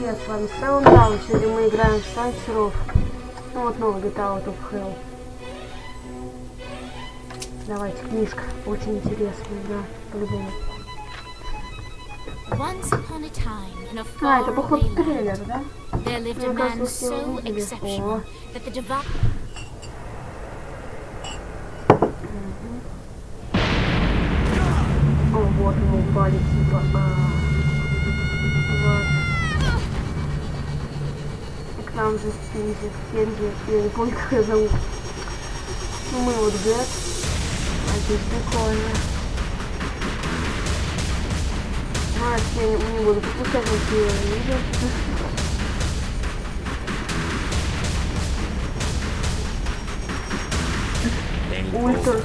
привет, с вами SaintsRow. Сегодня мы играем в SaintsRow. Ну вот новый GatOutOfHell. Давайте, книжка. Очень интересная, да, по-любому. Это походу трейлер, да? There lived a man so exceptional that the divine... О, вот мы упали, типа. Вот. И к нам же Фенди, я не помню, как ее зовут. Ну, мы вот Гэт. А здесь прикольно. Я не буду пропускать никакие видео. Ультра.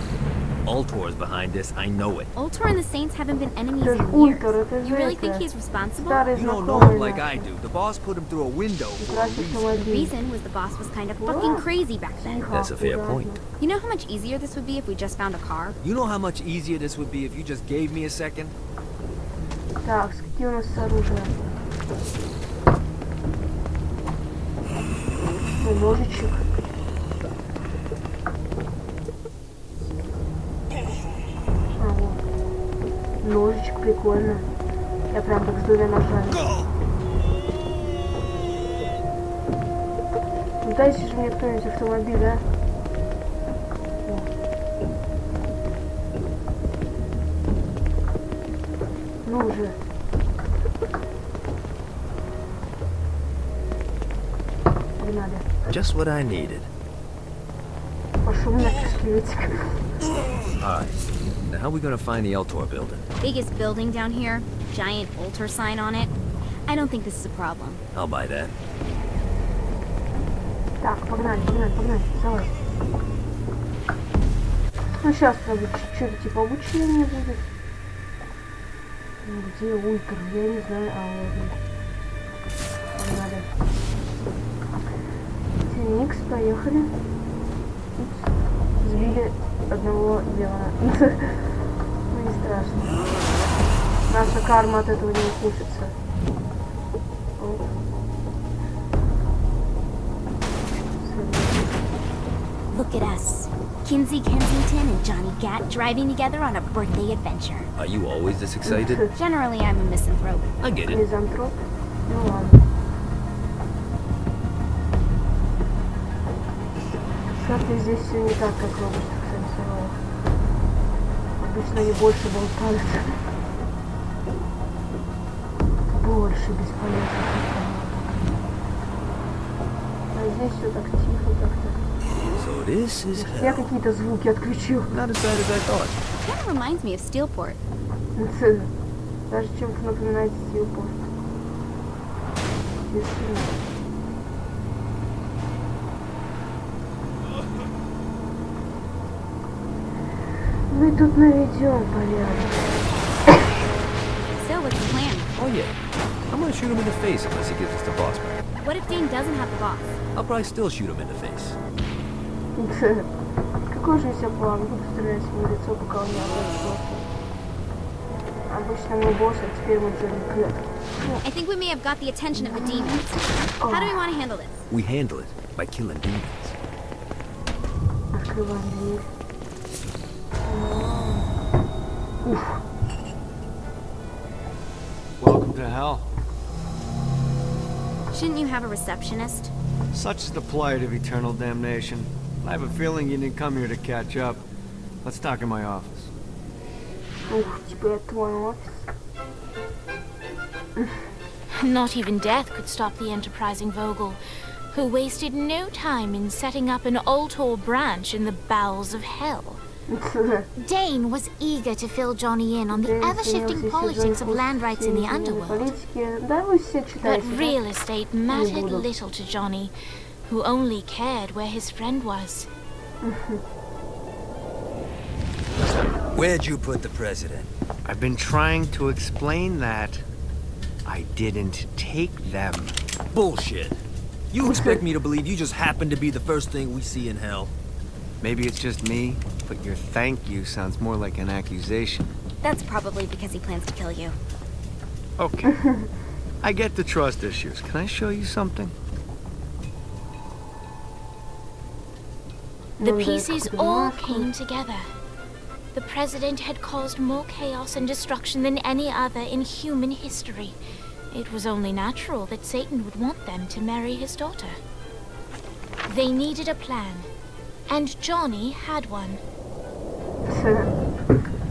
Ultor's behind this, I know it. Ultor and the Saints haven't been enemies in years. You really think he's responsible? You don't know him like I do. The boss put him through a window for a reason. The reason was the boss was kind of fucking crazy back then. That's a fair point. You know how much easier this would be if we just found a car? You know how much easier this would be if you just gave me a second? Так, какие у нас оружия? Ножичек. Ножичек, прикольно. Я прям так с двумя ножами. Ну дайте же мне кто-нибудь автомобиль, да? Ну уже. Погнали. Just what I needed. Пошел нафиг скелетик. Alright. Now how are we gonna find the Ultor building? Biggest building down here, giant Ultor sign on it. I don't think this is a problem. I'll buy that. Так, погнали. Давай. Ну сейчас, правда, чуть-чуть типа обучение будет. Где Ультра? Я не знаю, Погнали. Феникс, поехали. Упс. Сбили одного демона. Ну не страшно. Наша карма от этого не укусится. Look at us. Kinsey Kensington and Johnny Gat driving together on a birthday adventure. Are you always this excited? Generally, I'm a misanthrope. I get it. Мизантроп? Ну ладно. Что-то здесь все не так, как в обычных SaintsRow. Обычно они больше болтают. Больше бесполезно. А здесь все так тихо как-то. So this is Я hell. какие-то звуки отключил. Not as bad as I thought. Kind of reminds me of Steelport. Даже чем-то напоминает Steelport. Мы тут наведем порядок. So, what's the plan? Oh yeah. I'm gonna shoot him in the face unless he gives us the boss back. What if Dane doesn't have the boss? I'll probably still shoot him in the face. Какой же у тебя план? Буду стрелять в его лицо, пока он не обойдется. Обычно мы босс, а теперь мы Джонни Гэт. I think we may have got the attention of the demons. How do we want to handle this? We handle it by killing demons. Открываем дверь. Уф. Welcome to hell. Shouldn't you have a receptionist? Such is the plight of eternal damnation. I have a feeling you didn't come here to catch up. Let's talk in my office. Ух, типа это твой офис. Not even death could stop the enterprising Vogel, who wasted no time in setting up an Ultor branch in the bowels of hell. Dane was eager to fill Johnny in on the ever-shifting politics of land rights in the underworld. But real estate mattered little to Johnny, who only cared where his friend was. Where'd you put the president? I've been trying to explain that. I didn't take them. Bullshit. You expect me to believe you just happened to be the first thing we see in hell? Maybe it's just me, but your thank you sounds more like an accusation. That's probably because he plans to kill you. Okay. I get the trust issues. Can I show you something? The pieces all came together. The president had caused more chaos and destruction than any other in human history. It was only natural that Satan would want them to marry his daughter. They needed a plan, and Johnny had one.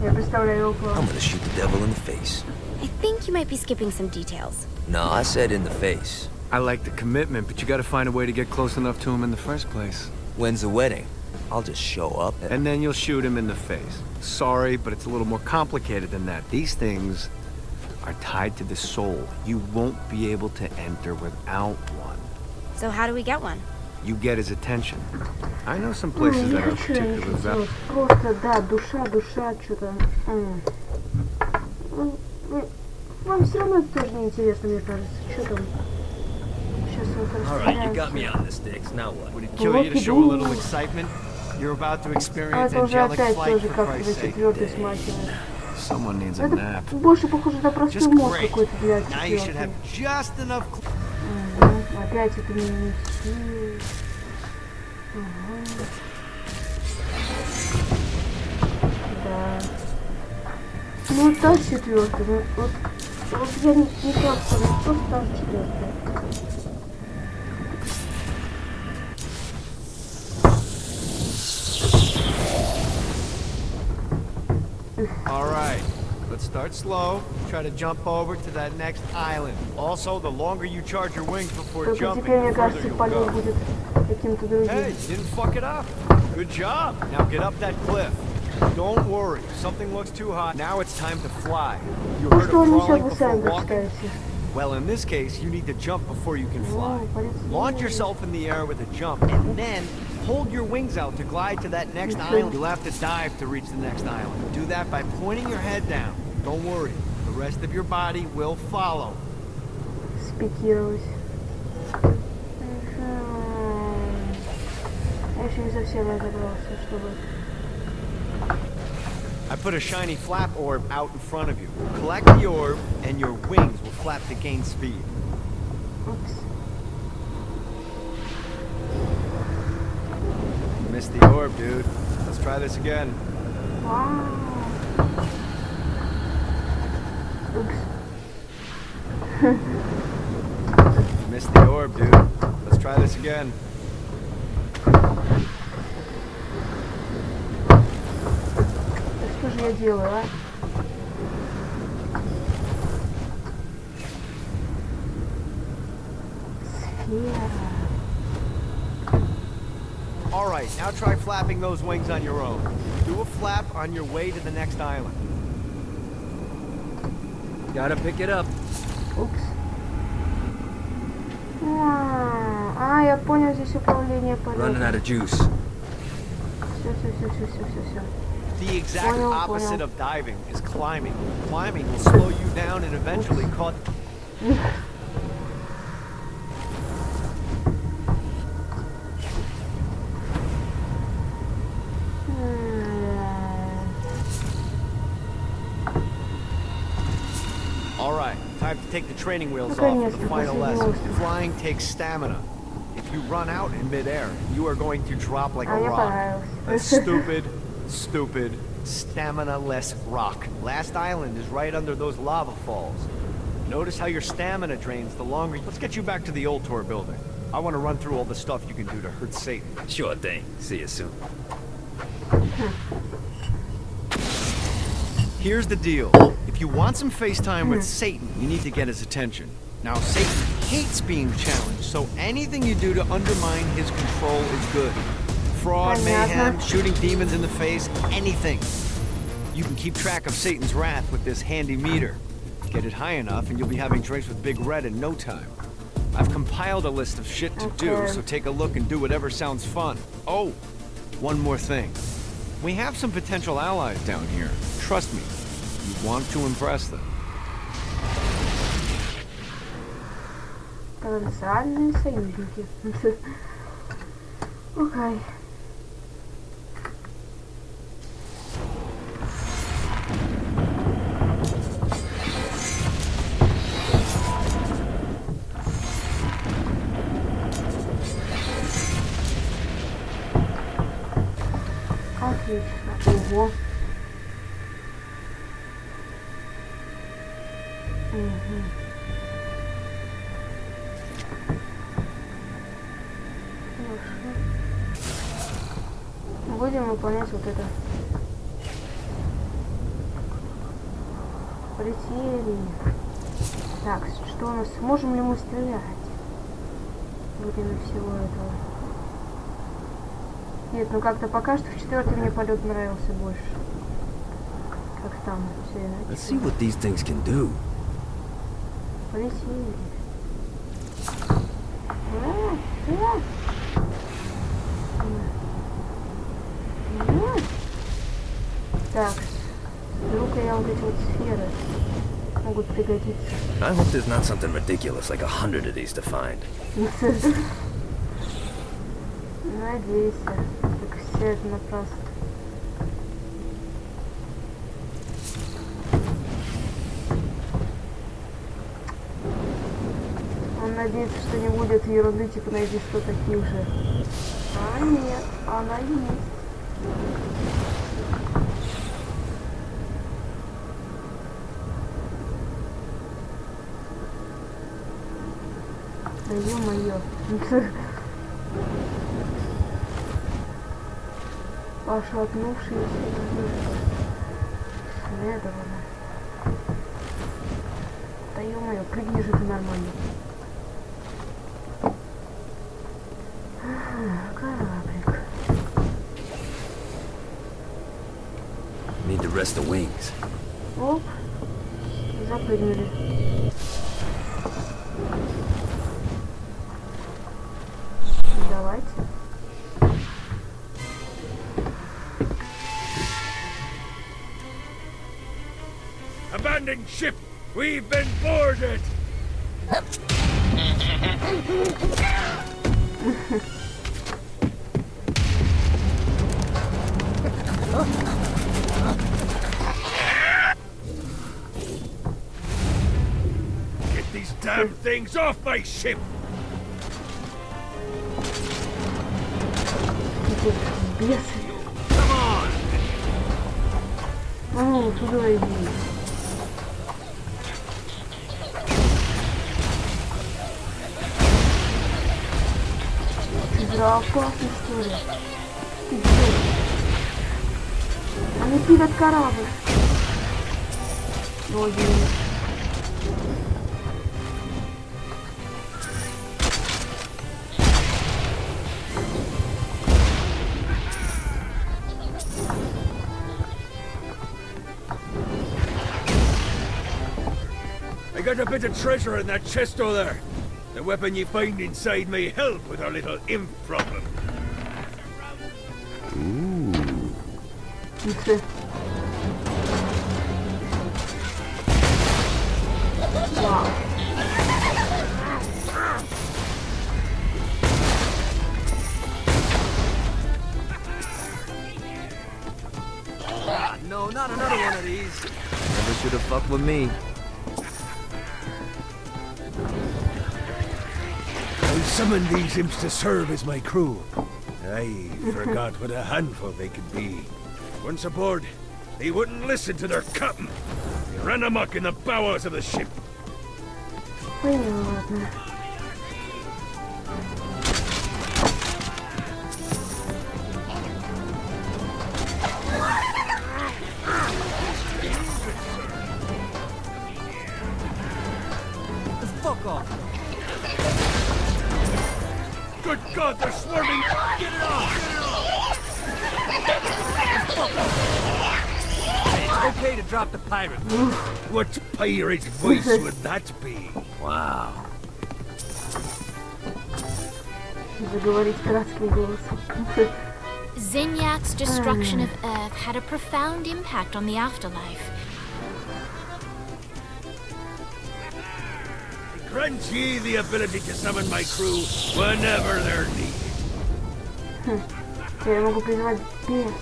Я представляю его план. I'm gonna shoot the devil in the face. I think you might be skipping some details. No, I said in the face. I like the commitment, but you gotta find a way to get close enough to him in the first place. When's the wedding? I'll just show up And then you'll shoot him in the face. Sorry, but it's a little more complicated than that. These things are tied to the soul. You won't be able to enter without one. So how do we get one? You get his attention. I know some places that are particularly valuable. Просто, да, душа, что-то. Вам все равно это тоже неинтересно, мне кажется. Что там? Сейчас вот Alright, you got me on the sticks. Now what? Would it kill you to show a little excitement? You're about to А experience это уже angelic опять flight, тоже for как-то Christ's sake. четвертый смахивает. Someone needs a Это nap. больше похоже на простой Just мозг great. какой-то для Now you should have четвертый. just enough. Опять это не Да. Ну, та четвертая. Ну, вот я не как что та четвертая. All right, let's start slow. Try to jump over to that next island. Also, the longer you charge your wings before Только jumping, теперь, the мне further кажется, you'll полет go. будет каким-то другим. Hey, you didn't fuck it up. Good job. Now get up that cliff. Don't worry, something looks too hot. Now it's time to fly. You Ну heard что of они сейчас crawling вы before сами walking? прочитаете? Well, in this case, you need to jump before you can fly. Oh, полетели. Launch yourself in the air with a jump, and then hold your wings out to glide to that next island. You'll have to dive to reach the next island. Do that by pointing your head down. Don't worry, the rest of your body will follow. Спикировать. Я еще не совсем разобрался, чтобы... I put a shiny flap orb out in front of you. Collect the orb, and your wings will flap to gain speed. Упс. You missed the orb, dude. Let's try this again. Вау. Упс. You missed the orb, dude. Let's try this again. Что же я делаю, а? Сфера. All right, now try flapping those wings on your own. Do a flap on your way to the next island. Gotta pick it up. Упс. Я понял, здесь управление Running out полетом. of juice. Все. The exact Понял, opposite понял. of diving is climbing. Climbing will slow you down and eventually cause... All right, time to take the training wheels off for Наконец-то, the final последний lesson. остров. Flying takes stamina. If you run out in midair, you are going to drop like a Мне rock. A понравилось. stupid, stamina-less rock. Last island is right under those lava falls. Notice how your stamina drains the longer... Let's get you back to the old tour building. I want to run through all the stuff you can do to hurt Satan. Sure thing. See you soon. Here's the deal. If you want some FaceTime with Satan, you need to get his attention. Now, Satan hates being challenged, so anything you do to undermine his control is good. Fraud, mayhem, shooting demons in the face, anything. You can keep track of Satan's wrath with this handy meter. Get it high enough and you'll be having drinks with Big Red in no time. I've compiled a list of shit to do, so take a look and do whatever sounds fun. Oh, one more thing. We have some potential allies down here. Trust me, you want to impress them. Потенциальные союзники. Окей. Отлично. Ого. Угу. Будем выполнять вот это. Полетели. Так, что у нас? Можем ли мы стрелять во время всего этого? Нет, ну как-то пока что в 4-й мне полет нравился больше. Как там все иначе. Let's see what these things can do. Полетели. Так, вдруг я вот эти вот сферы могут пригодиться. I hope there's not something ridiculous like 100 of these to find. Надеюсь, только все это напрасно. Он надеется, что не будет ерунды, типа найди 100 таких же. А нет, она есть. Да ё-моё. Пошатнувшиеся следовало. Да ё-моё, прыгни же ты нормально. Кораблик. Need to rest the wings. Оп. Запрыгнули. Давайте. Abandoned ship! We've been boarded! Get these damn things off my ship! Бесы. Come on! Ну, туда иди. Да, опасная история. Ты где? Они пилят корабль. Ой, I got a bit of treasure in that chest over there. The weapon you find inside may help with our little imp problem. Вау. No, not another one of these. Never should have fucked with me. I summoned these imps to serve as my crew. I forgot what a handful they could be. Once aboard, they wouldn't listen to their captain. They ran amok in the bowels of the ship. Понятно. Fuck off. Good God, they're swarming! Get it off! It's okay to drop the pirate. What pirate's voice would that be? Wow. Заговорить пиратским голосом. Zinyak's destruction of Earth had a profound impact on the afterlife. Grant ye the ability to summon my crew whenever they're needed. Я могу призвать бес.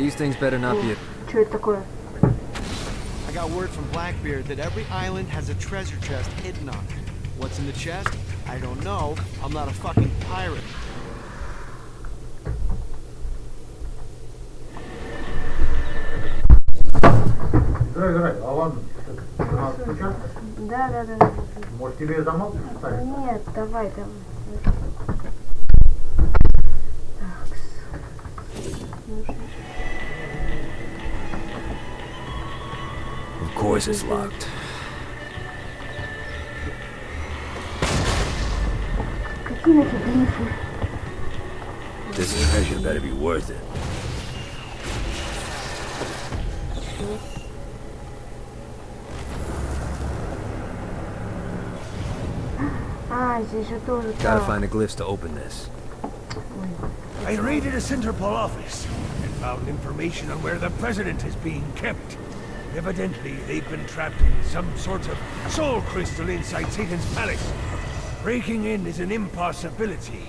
These things better not be a... Что это такое? I got word from Blackbeard that every island has a treasure chest hidden on it. What's in the chest? I don't know. I'm not a fucking pirate. Играй, а ладно. Да. Может тебе замок ставить? Нет, давай. Так. Of course it's locked. Какие эти глифы? This treasure better be worth it. Здесь же тоже Gotta там. find the glyphs to open this. I raided a Interpol office and found information on where the president is being kept. Evidently, they've been trapped in some sort of soul crystal inside Satan's palace. Breaking in is an impossibility.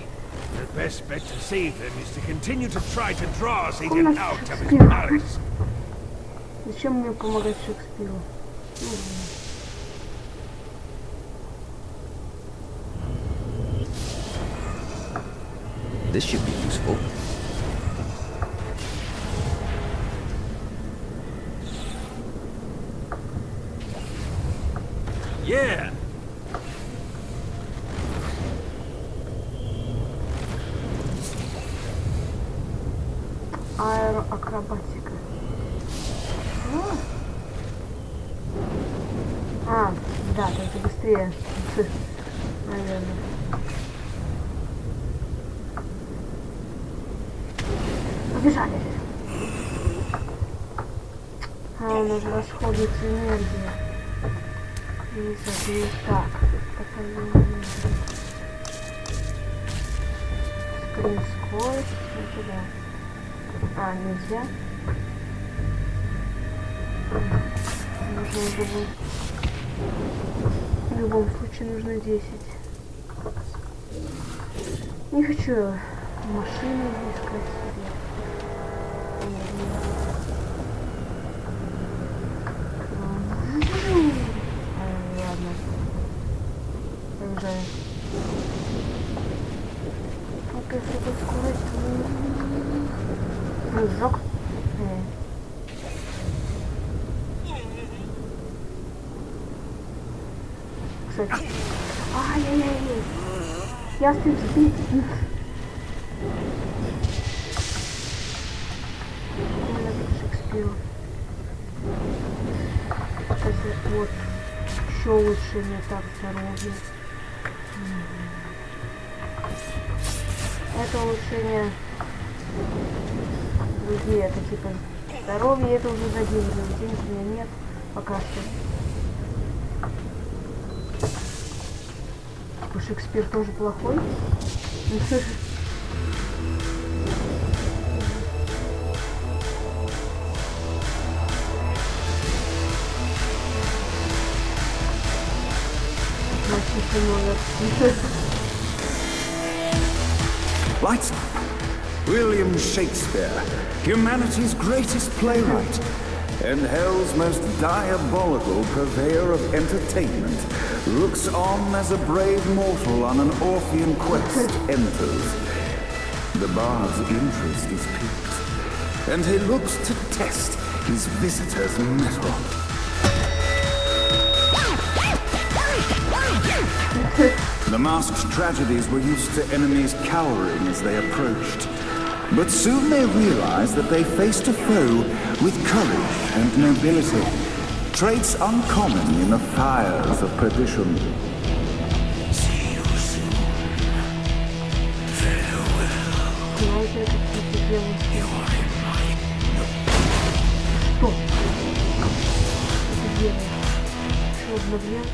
The best bet to save them is to continue to try to draw Satan out of his palace. Зачем мне помогать Шекспиру? This should be useful. Yeah! Аэроакробатика. Да, это быстрее. Наверное. Побежали. У нас же расходуется энергия. Не так. Скрин скорость. Вот туда. Нельзя. Нужно было... В любом случае нужно 10. Не хочу машины искать себе. Ладно. Побежали. Ну-ка, если скорость... Прыжок. Кстати. Ай-яй-яй. Я стыд сбит. Шекспиру. Кстати, вот. Еще лучше не так здоровье. Это улучшение другие, это типа здоровье, это уже за деньги. Денег у меня нет пока что. Шекспир тоже плохой. Lights up. William Shakespeare, humanity's greatest playwright, and hell's most diabolical purveyor of entertainment, looks on as a brave mortal on an Orphean quest enters. The bard's interest is piqued, and he looks to test his visitor's mettle. The masked tragedies were used to enemies cowering as they approached. But soon they realized that they faced a foe with courage and nobility, traits uncommon in the fires of perdition. See you soon. Farewell. You are in my... Что? Это делает? Что обновляет?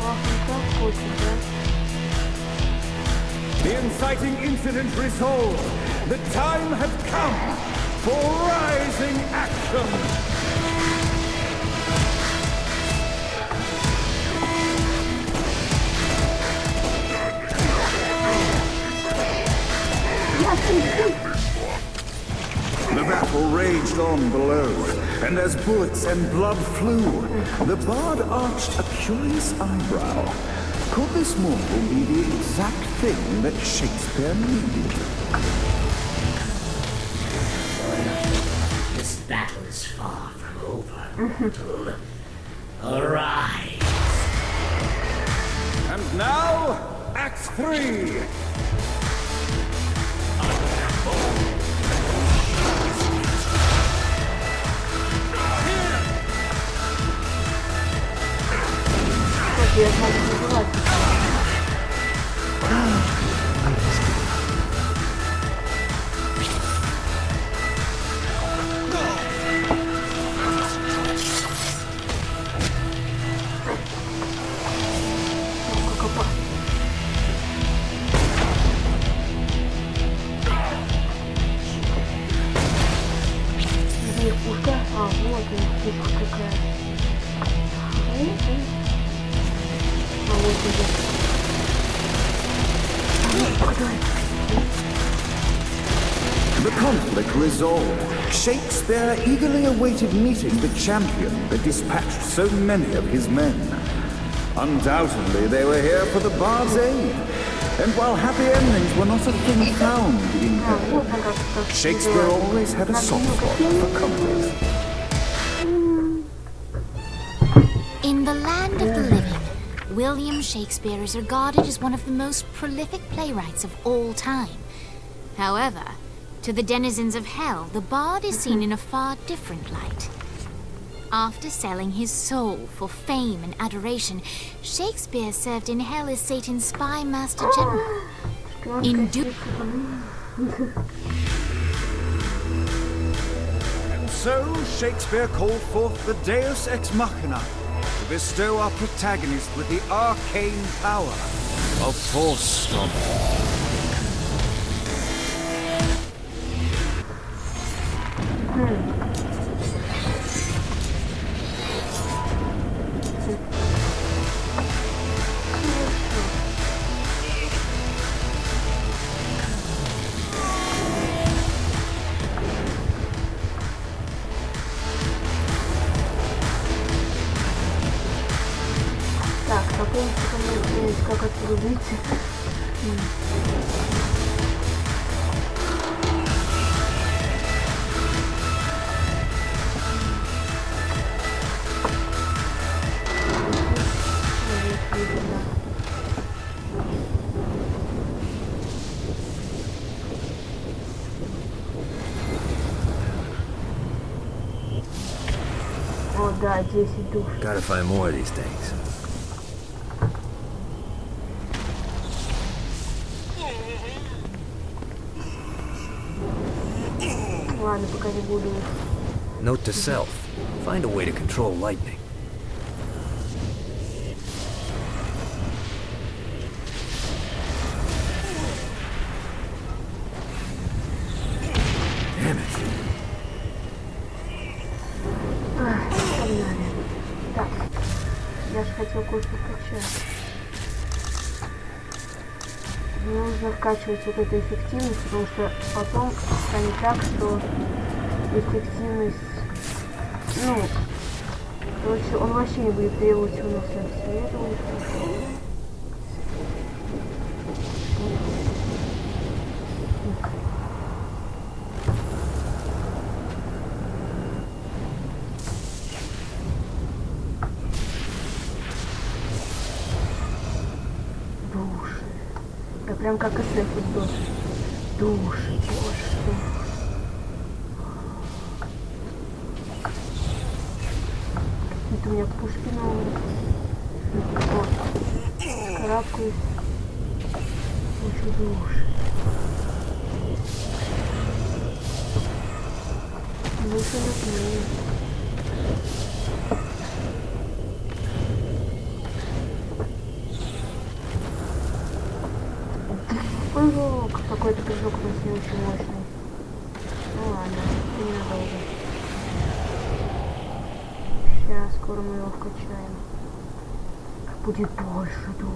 Ах, он так хочет, да? The inciting incident resolved. The time had come for rising action. Я raged on below, and as bullets and blood flew, the bard arched a curious eyebrow. Could this mortal be the exact thing that Shakespeare needed? This battle is far from over. Arise. And now, Act 3! Я смогу убивать. Где пушка? А, вот она, пушка какая. The conflict resolved, Shakespeare eagerly awaited meeting the champion that dispatched so many of his men. Undoubtedly, they were here for the bard's aid. And while happy endings were not a thing found in hell, Shakespeare always had a soft spot for comedies. In the land of the living, William Shakespeare is regarded as one of the most prolific playwrights of all time. However, to the denizens of hell, the bard is seen in a far different light. After selling his soul for fame and adoration, Shakespeare served in hell as Satan's spy master general. And so Shakespeare called forth the Deus Ex Machina to bestow our protagonist with the arcane power of force stomping. Так, потом как отсюда выйти. О, да, 10 душ. Gotta find more of these things. Ладно, пока не буду. Note to self. Find a way to control lightning. Damn it. Погнали. Так, я же хотел кое-что вкачать. Нужно вкачивать вот эту эффективность, потому что потом станет так, что эффективность, ну, короче, он вообще не будет требовать у нас на все это. Прям как СФ идет. Души, боже. Какие-то у меня пушки новые. Вот. Карабкаюсь. Очень души. Выше на прыжок. Какой-то прыжок у нас не очень мощный. Ну ладно, ненадолго. Сейчас, скоро мы его вкачаем. Будет больше душ.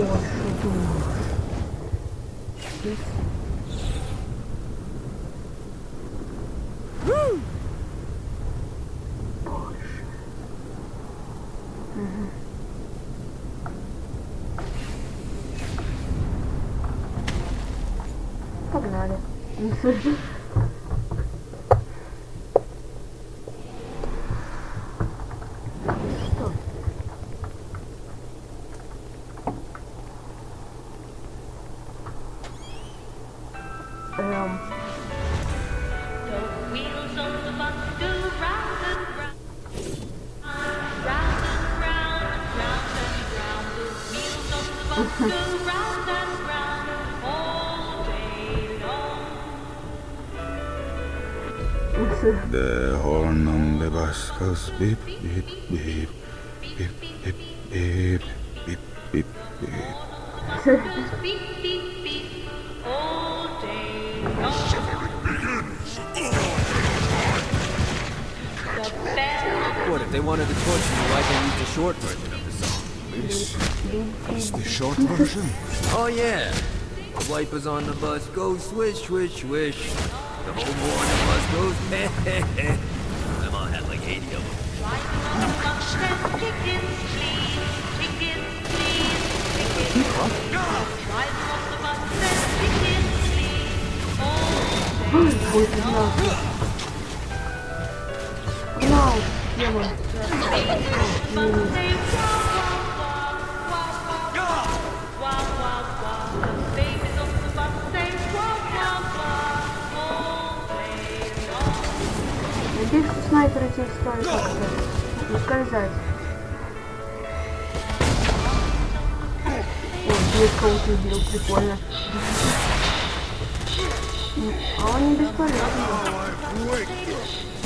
больше душ. Больше. Погнали. Что? The horn on the bus goes beep, beep, beep, beep, beep, beep, beep, beep, beep. What, if they wanted to torture you, why can't use the short version of the song? Is the short version? Oh yeah. The wipers on the bus go swish, swish, swish. The whole morning bus goes heh, heh, heh. Them all had like 80 of them. Ой, погнал. Погнал, тема. Надеюсь, что снайперы тебе стоит как-то ускользать. О, здесь кого-то убил, прикольно. А он не бесполезный.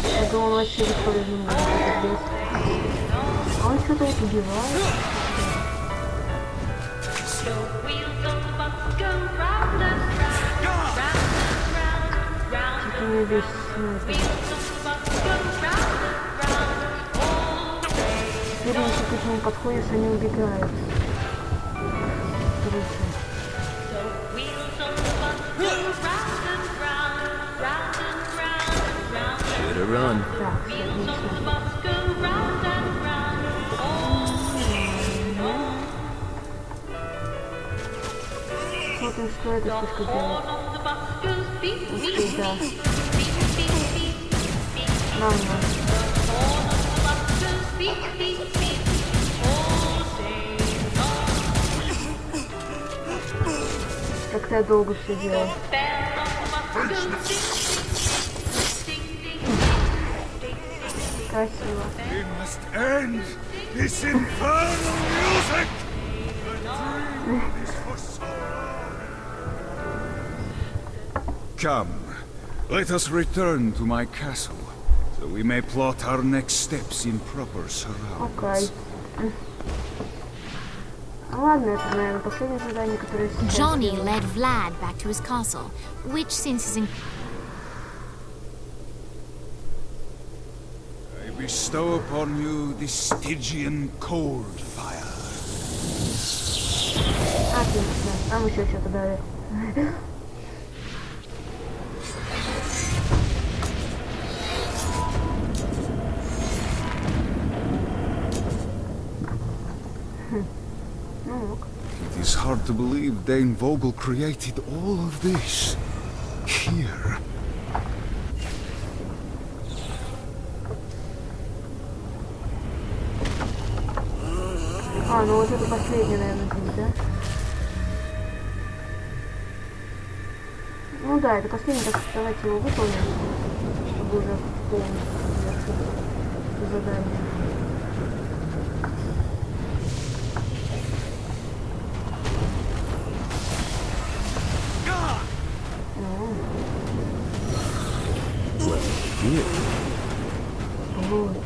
Я думал, он вообще бесполезный может быть здесь. А он что-то вот убивает. Типа не весь снайпер. Теперь, если ты к ним подходишь, они убегают. Круто. Better run. Так, отлично. Смотрим, что эта штучка делает. Ух ты, да. Нормально. Как-то я долго все делал. Красиво. We must end this infernal music! The dream is for so long. Come, let us return to my castle, so we may plot our next steps in proper surroundings. Окей. Ладно, это, наверное, последнее задание, которое сейчас Johnny сделаю. led Vlad back to his castle, which, since his I bestow upon you the Stygian cold fire. Отлично. Там еще что-то дали. It is hard to believe Dane Vogel created all of this here. А, ну вот это последний, наверное, здесь, да? Ну да, это последний, так что давайте его выполним, чтобы уже полностью завершить это задание. Вот.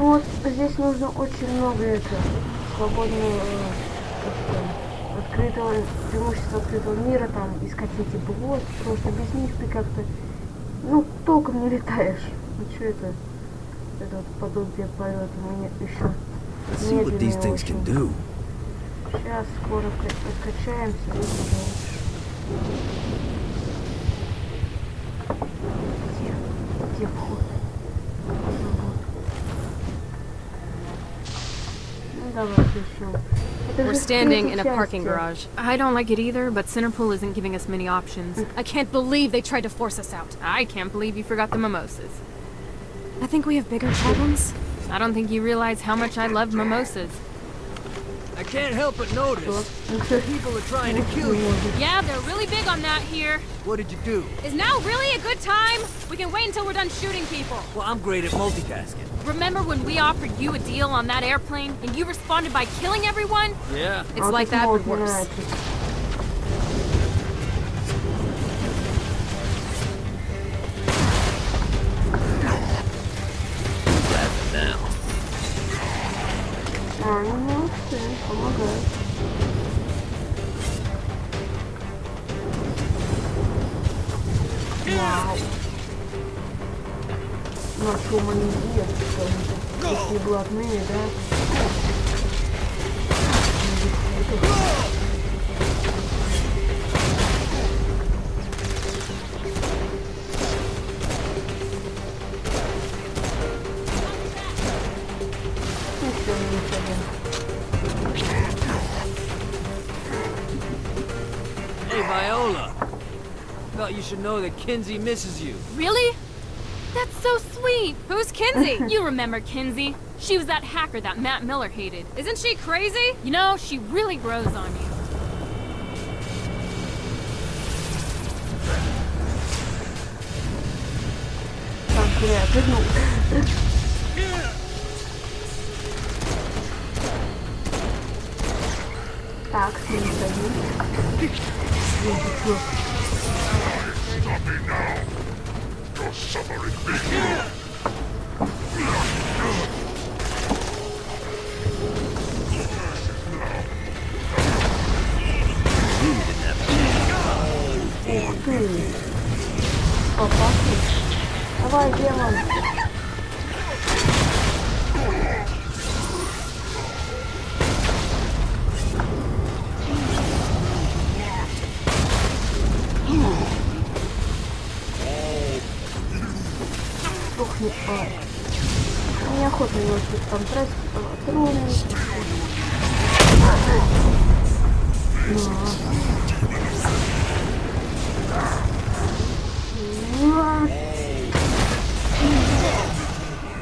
Ну вот здесь нужно очень много свободного, открытого, преимущества открытого мира, там, искать эти блоки, потому что без них ты как-то, толком не летаешь. Ну что это вот подобие полета, мы еще Let's see what these things can do. Сейчас скоро откачаемся и пожалуйста. Где вход? We're standing in a parking garage. I don't like it either, but Centerpool isn't giving us many options. I can't believe they tried to force us out. I can't believe you forgot the mimosas. I think we have bigger problems. I don't think you realize how much I love mimosas. I can't help but notice that people are trying to kill you. Yeah, they're really big on that here. What did you do? Is now really a good time? We can wait until we're done shooting people. Well, I'm great at multitasking. Remember when we offered you a deal on that airplane and you responded by killing everyone? Yeah. It's like that, but worse. Now. Wow. На чем они едят, такие блатные, да? Hey, Viola. Thought you should know that Kinsey misses you. Really? That's so sweet. Who's Kinsey? You remember Kinsey? She was that hacker that Matt Miller hated. Isn't she crazy? You know, she really grows on you. Так, Ух ты! Опасный. Давай, демон. Сухнет. Неохотно его тут там тратить, патроны.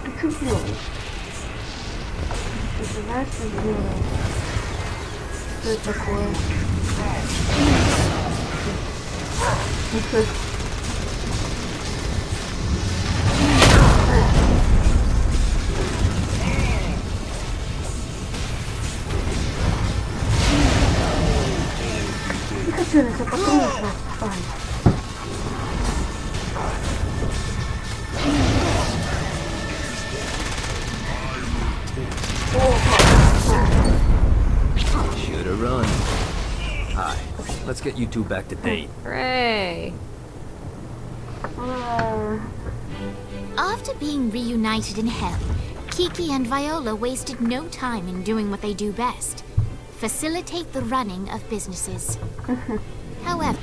Ты что делаешь? Ты знаешь, что делаешь? Что это такое? Не хочу на тебя патронов. Shoulda run. Hi. Let's get you two back to date. Hooray. After being reunited in hell, Kiki and Viola wasted no time in doing what they do best. Facilitate the running of businesses. However...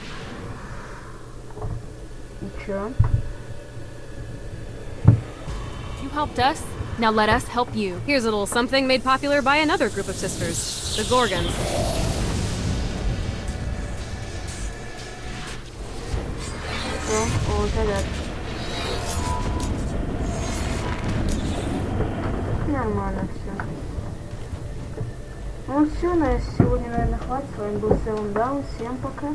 You helped us, now let us help you. Here's a little something made popular by another group of sisters, the Gorgons. Нормально все. Ну все, на сегодня, наверное, хватит. С вами был SaintsRowGatOutOfHell. Всем пока.